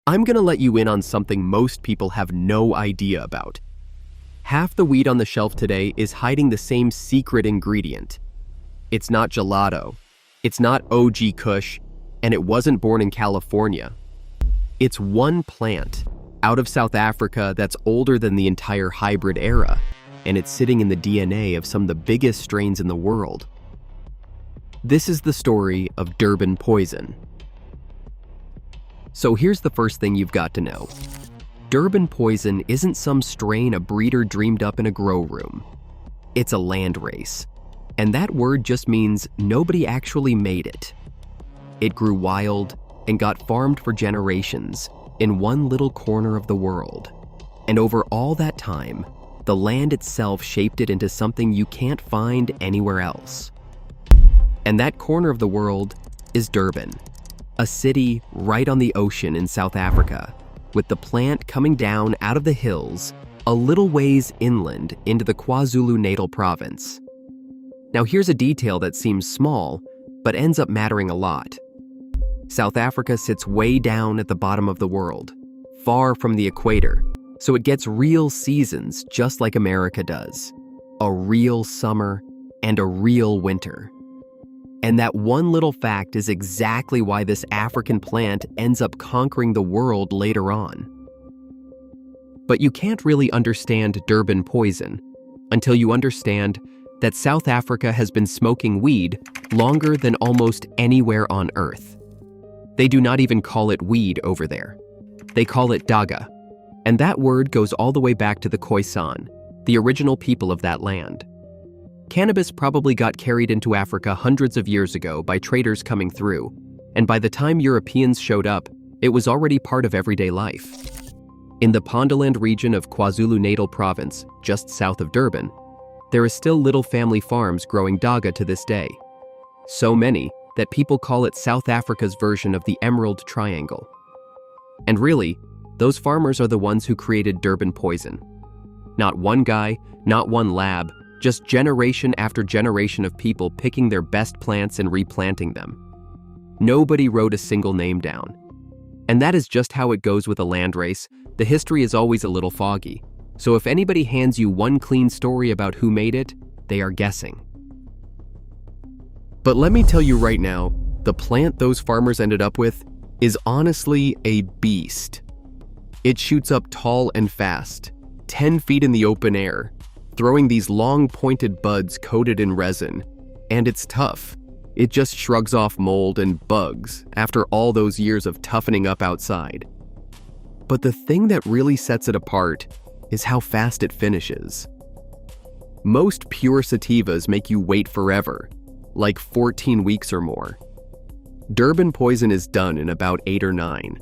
I'm gonna let you in on something most people have no idea about. Half the weed on the shelf today is hiding the same secret ingredient. It's not gelato, it's not OG Kush, and it wasn't born in California. It's one plant out of South Africa that's older than the entire hybrid era, and it's sitting in the DNA of some of the biggest strains in the world. This is the story of Durban Poison. So here's the first thing you've got to know. Durban Poison isn't some strain a breeder dreamed up in a grow room. It's a landrace, and that word just means nobody actually made it. It grew wild and got farmed for generations in one little corner of the world. And over all that time, the land itself shaped it into something you can't find anywhere else. And that corner of the world is Durban, a city right on the ocean in South Africa, with the plant coming down out of the hills a little ways inland into the KwaZulu-Natal province. Now here's a detail that seems small, but ends up mattering a lot. South Africa sits way down at the bottom of the world, far from the equator, so it gets real seasons just like America does. A real summer and a real winter. And that one little fact is exactly why this African plant ends up conquering the world later on. But you can't really understand Durban Poison until you understand that South Africa has been smoking weed longer than almost anywhere on Earth. They do not even call it weed over there. They call it dagga, and that word goes all the way back to the Khoisan, the original people of that land. Cannabis probably got carried into Africa hundreds of years ago by traders coming through, and by the time Europeans showed up, it was already part of everyday life. In the Pondoland region of KwaZulu-Natal province, just south of Durban, there is still little family farms growing dagga to this day. So many that people call it South Africa's version of the Emerald Triangle. And really, those farmers are the ones who created Durban Poison. Not one guy, not one lab, just generation after generation of people picking their best plants and replanting them. Nobody wrote a single name down. And that is just how it goes with a landrace. The history is always a little foggy. So if anybody hands you one clean story about who made it, they are guessing. But let me tell you right now, the plant those farmers ended up with is honestly a beast. It shoots up tall and fast, 10 feet in the open air, throwing these long pointed buds coated in resin, and it's tough. It just shrugs off mold and bugs after all those years of toughening up outside. But the thing that really sets it apart is how fast it finishes. Most pure sativas make you wait forever, like 14 weeks or more. Durban Poison is done in about 8 or 9.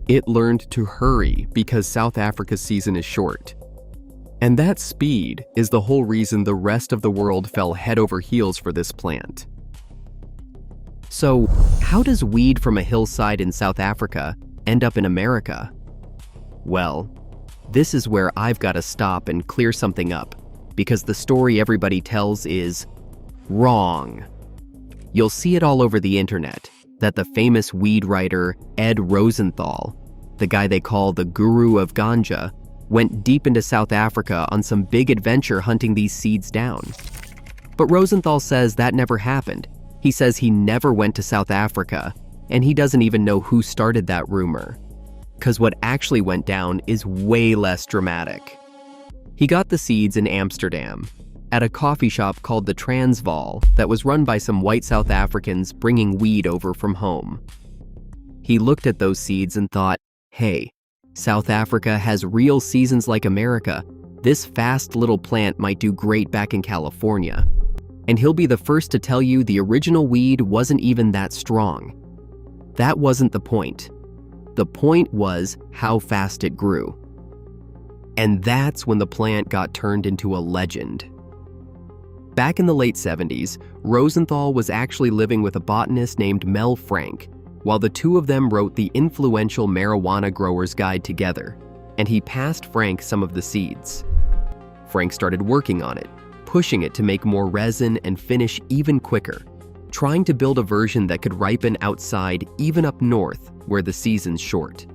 It learned to hurry because South Africa's season is short. And that speed is the whole reason the rest of the world fell head over heels for this plant. So, how does weed from a hillside in South Africa end up in America? Well, this is where I've got to stop and clear something up, because the story everybody tells is wrong. You'll see it all over the internet, that the famous weed writer Ed Rosenthal, the guy they call the guru of ganja, went deep into South Africa on some big adventure hunting these seeds down. But Rosenthal says that never happened. He says he never went to South Africa, and he doesn't even know who started that rumor. 'Cause what actually went down is way less dramatic. He got the seeds in Amsterdam, at a coffee shop called the Transvaal that was run by some white South Africans bringing weed over from home. He looked at those seeds and thought, hey, South Africa has real seasons like America. This fast little plant might do great back in California. And he'll be the first to tell you the original weed wasn't even that strong. That wasn't the point. The point was how fast it grew. And that's when the plant got turned into a legend. Back in the late 70s, Rosenthal was actually living with a botanist named Mel Frank, while the two of them wrote the influential Marijuana Grower's Guide together, and he passed Frank some of the seeds. Frank started working on it, pushing it to make more resin and finish even quicker, trying to build a version that could ripen outside even up north where the season's short.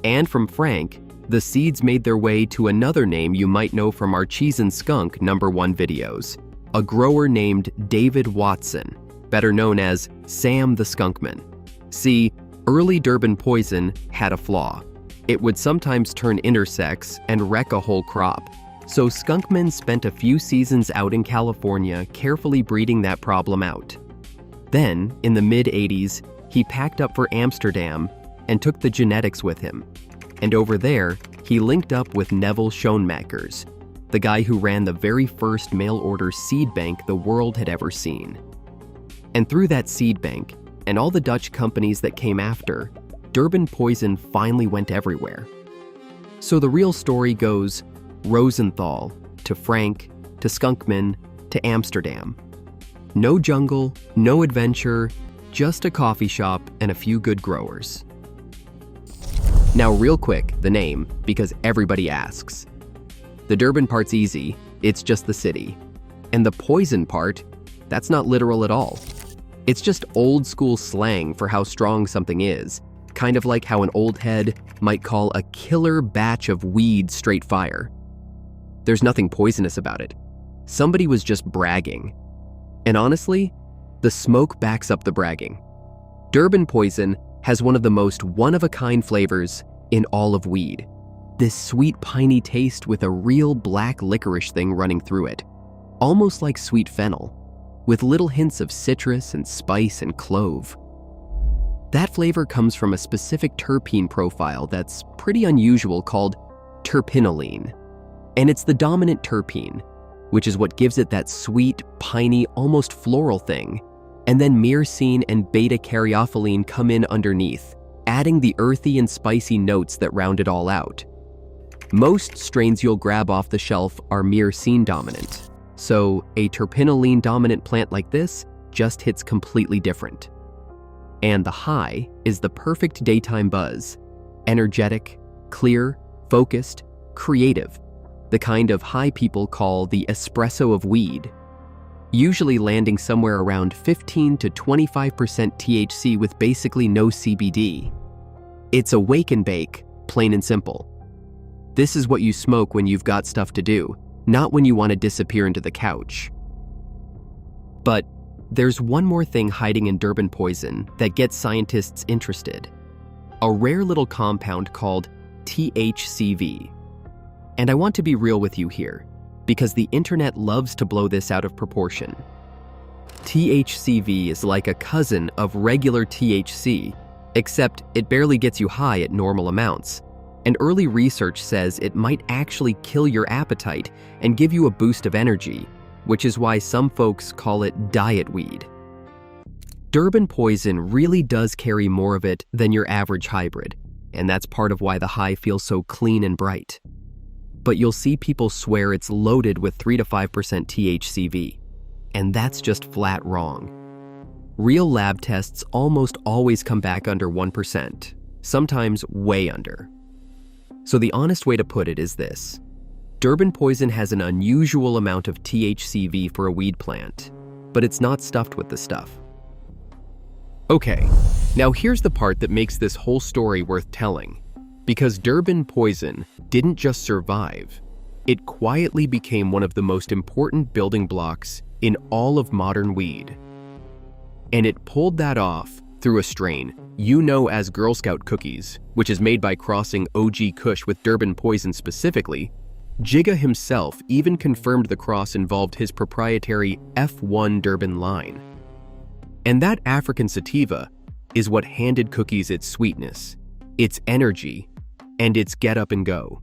And from Frank, the seeds made their way to another name you might know from our Cheese and Skunk #1 videos, a grower named David Watson, better known as Sam the Skunkman. See, early Durban Poison had a flaw. It would sometimes turn intersex and wreck a whole crop. So Skunkman spent a few seasons out in California carefully breeding that problem out. Then, in the mid-80s, he packed up for Amsterdam and took the genetics with him. And over there, he linked up with Neville Schoenmakers, the guy who ran the very first mail-order seed bank the world had ever seen. And through that seed bank, and all the Dutch companies that came after, Durban Poison finally went everywhere. So the real story goes Rosenthal to Frank to Skunkman to Amsterdam. No jungle, no adventure, just a coffee shop and a few good growers. Now real quick, the name, because everybody asks. The Durban part's easy, it's just the city. And the poison part, that's not literal at all. It's just old school slang for how strong something is, kind of like how an old head might call a killer batch of weed straight fire. There's nothing poisonous about it. Somebody was just bragging. And honestly, the smoke backs up the bragging. Durban Poison has one of the most one-of-a-kind flavors in all of weed. This sweet piney taste with a real black licorice thing running through it, almost like sweet fennel, with little hints of citrus and spice and clove. That flavor comes from a specific terpene profile that's pretty unusual called terpinolene. And it's the dominant terpene, which is what gives it that sweet, piney, almost floral thing. And then myrcene and beta-caryophyllene come in underneath, adding the earthy and spicy notes that round it all out. Most strains you'll grab off the shelf are myrcene dominant, so a terpinolene dominant plant like this just hits completely different. And the high is the perfect daytime buzz, energetic, clear, focused, creative, the kind of high people call the espresso of weed, usually landing somewhere around 15 to 25% THC with basically no CBD. It's a wake and bake, plain and simple. This is what you smoke when you've got stuff to do, not when you want to disappear into the couch. But there's one more thing hiding in Durban Poison that gets scientists interested. A rare little compound called THCV. And I want to be real with you here, because the internet loves to blow this out of proportion. THCV is like a cousin of regular THC, except it barely gets you high at normal amounts. And early research says it might actually kill your appetite and give you a boost of energy, which is why some folks call it diet weed. Durban Poison really does carry more of it than your average hybrid, and that's part of why the high feels so clean and bright. But you'll see people swear it's loaded with 3 to 5% THCV, and that's just flat wrong. Real lab tests almost always come back under 1%, sometimes way under. So the honest way to put it is this: Durban Poison has an unusual amount of THCV for a weed plant, but it's not stuffed with the stuff. Okay, now here's the part that makes this whole story worth telling. Because Durban Poison didn't just survive, it quietly became one of the most important building blocks in all of modern weed. And it pulled that off through a strain you know as Girl Scout cookies, which is made by crossing OG Kush with Durban Poison specifically. Jigga himself even confirmed the cross involved his proprietary F1 Durban line. And that African sativa is what handed cookies its sweetness, its energy, and its get up and go,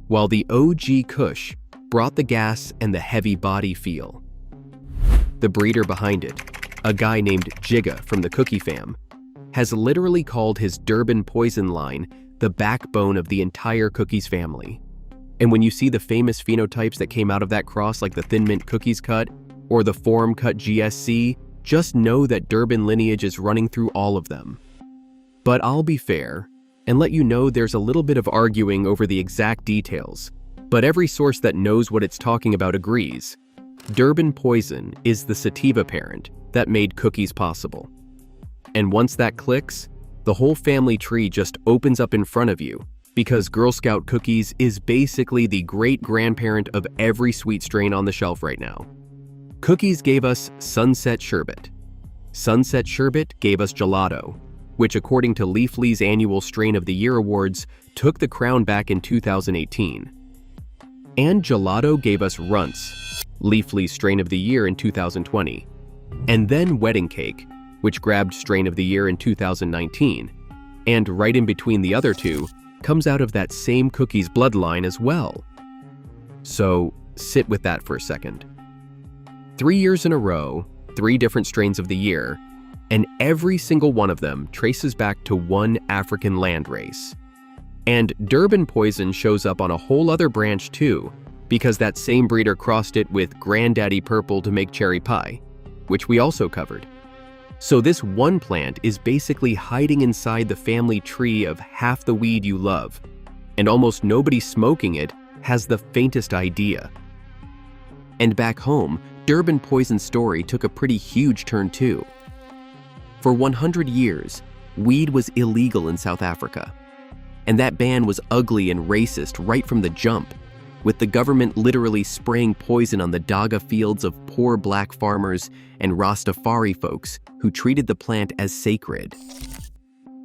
while the OG Kush brought the gas and the heavy body feel. The breeder behind it, a guy named Jigga from the Cookie Fam, has literally called his Durban Poison line the backbone of the entire Cookies family. And when you see the famous phenotypes that came out of that cross, like the Thin Mint Cookies cut or the Forum cut GSC, just know that Durban lineage is running through all of them. But I'll be fair and let you know there's a little bit of arguing over the exact details, but every source that knows what it's talking about agrees. Durban Poison is the sativa parent that made cookies possible. And once that clicks, the whole family tree just opens up in front of you, because Girl Scout cookies is basically the great-grandparent of every sweet strain on the shelf right now. Cookies gave us Sunset Sherbet. Sunset Sherbet gave us Gelato, which according to Leafly's annual Strain of the Year Awards, took the crown back in 2018. And Gelato gave us Runts, Leafly's Strain of the Year in 2020. And then Wedding Cake, which grabbed Strain of the Year in 2019. And right in between the other two, comes out of that same cookies bloodline as well. So sit with that for a second. 3 years in a row, 3 different strains of the year, and every single one of them traces back to one African landrace. And Durban Poison shows up on a whole other branch too, because that same breeder crossed it with Granddaddy Purple to make cherry pie, which we also covered. So this one plant is basically hiding inside the family tree of half the weed you love, and almost nobody smoking it has the faintest idea. And back home, Durban Poison's story took a pretty huge turn too. For 100 years, weed was illegal in South Africa. And that ban was ugly and racist right from the jump, with the government literally spraying poison on the dagga fields of poor black farmers and Rastafari folks who treated the plant as sacred.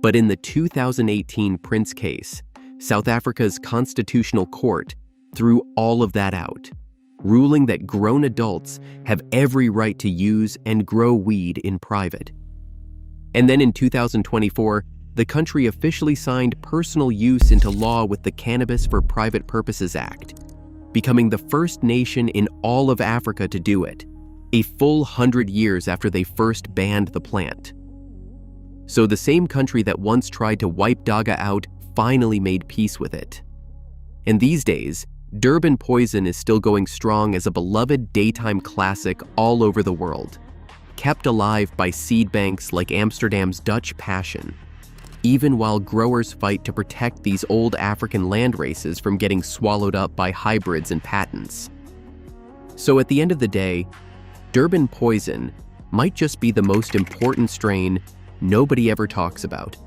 But in the 2018 Prince case, South Africa's constitutional court threw all of that out, ruling that grown adults have every right to use and grow weed in private. And then in 2024, the country officially signed personal use into law with the Cannabis for Private Purposes Act, becoming the first nation in all of Africa to do it, a full 100 years after they first banned the plant. So the same country that once tried to wipe dagga out finally made peace with it. And these days, Durban Poison is still going strong as a beloved daytime classic all over the world, kept alive by seed banks like Amsterdam's Dutch Passion, even while growers fight to protect these old African land races from getting swallowed up by hybrids and patents. So at the end of the day, Durban Poison might just be the most important strain nobody ever talks about.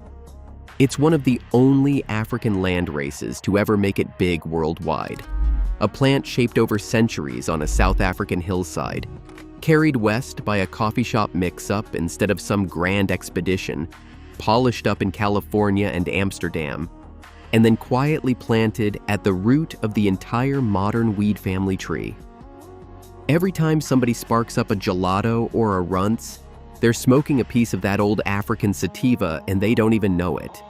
It's one of the only African land races to ever make it big worldwide. A plant shaped over centuries on a South African hillside, carried west by a coffee shop mix-up instead of some grand expedition, polished up in California and Amsterdam, and then quietly planted at the root of the entire modern weed family tree. Every time somebody sparks up a gelato or a runts, they're smoking a piece of that old African sativa and they don't even know it.